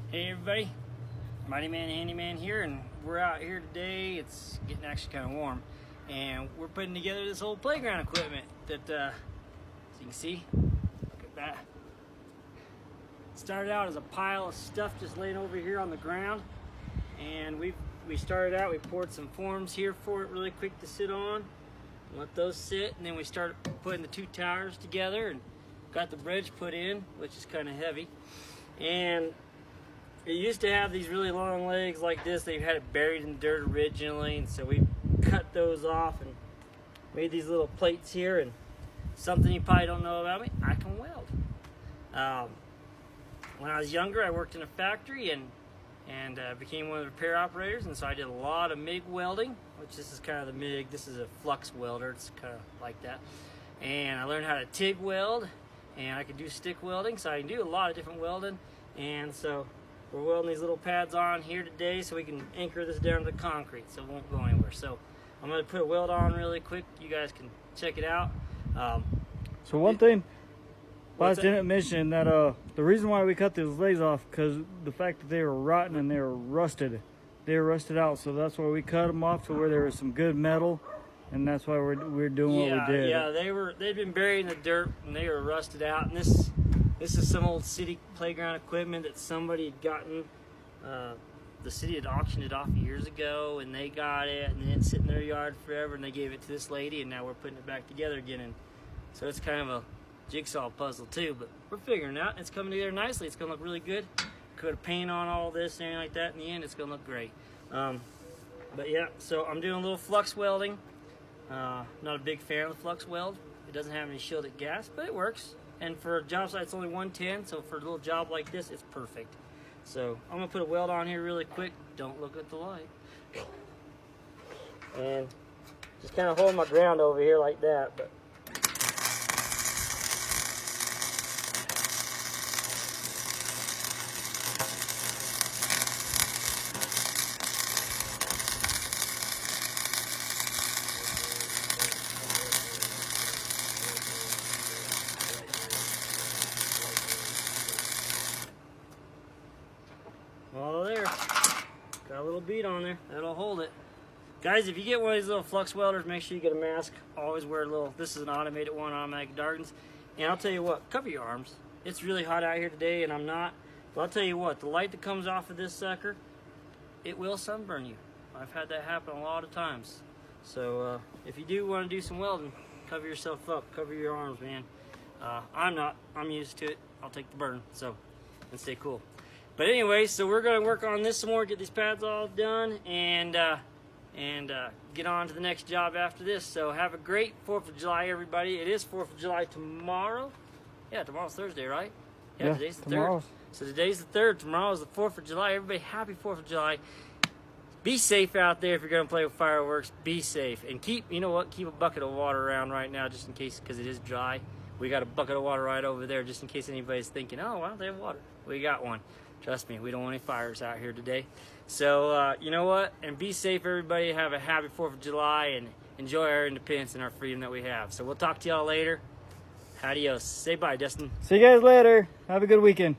Hey everybody, Mighty Man Handyman here, and we're out here today. It's getting actually kind of warm, and we're putting together this old playground equipment that, as you can see, look at that. It started out as a pile of stuff just laying over here on the ground, and we started out, we poured some forms here for it really quick to sit on, let those sit, and then we started putting the two towers together and got the bridge put in, which is kind of heavy. And it used to have these really long legs like this. They had it buried in dirt originally, and so we cut those off and made these little plates here. And something you probably don't know about me, I can weld. When I was younger, I worked in a factory and became one of the repair operators, and so I did a lot of MIG welding, which this is kind of the MIG. This is a flux welder. It's kind of like that. And I learned how to TIG weld, and I could do stick welding, so I can do a lot of different welding. And so we're welding these little pads on here today so we can anchor this down to the concrete so it won't go anywhere. So I'm going to put a weld on really quick. You guys can check it out. So one thing I didn't mention that the reason why we cut those legs off, because the fact that they were rotten and they were rusted. They were rusted out, so that's why we cut them off to where there was some good metal, and that's why we're doing what we did. Yeah, they'd been buried in the dirt and they were rusted out. And this is some old city playground equipment that somebody had gotten. The city had auctioned it off years ago, and they got it, and then it's sitting in their yard forever, and they gave it to this lady, and now we're putting it back together again. And so it's kind of a jigsaw puzzle too, but we're figuring it out. It's coming together nicely. It's gonna look really good. Put a paint on all this and anything like that. In the end, it's gonna look great. But yeah, so I'm doing a little flux welding. Not a big fan of the flux weld. It doesn't have any shielded gas, but it works. And for a job site, it's only 110, so for a little job like this, it's perfect. So I'm gonna put a weld on here really quick. Don't look at the light. And just kind of hold my ground over here like that. But well, there, got a little bead on there. That'll hold it. Guys, if you get one of these little flux welders, make sure you get a mask. Always wear a little, this is an automated one, automatic Dartons. And I'll tell you what, cover your arms. It's really hot out here today, and I'm not. But I'll tell you what, the light that comes off of this sucker, it will sunburn you. I've had that happen a lot of times. So if you do want to do some welding, cover yourself up, cover your arms, man. I'm not, I'm used to it. I'll take the burn, so, and stay cool. But anyway, so we're going to work on this some more, get these pads all done, and get on to the next job after this. So have a great 4th of July, everybody. It is 4th of July tomorrow. Yeah, tomorrow's Thursday, right? Yeah, today's the 3rd. So today's the 3rd. Tomorrow's the 4th of July. Everybody, happy 4th of July. Be safe out there if you're going to play with fireworks. Be safe. And keep, you know what, keep a bucket of water around right now just in case, because it is dry. We got a bucket of water right over there just in case anybody's thinking, oh, why don't they have water? We got one. Trust me, we don't want any fires out here today. So, you know what? And be safe, everybody. Have a happy 4th of July and enjoy our independence and our freedom that we have. So we'll talk to y'all later. Adios. Say bye, Dustin. See you guys later. Have a good weekend.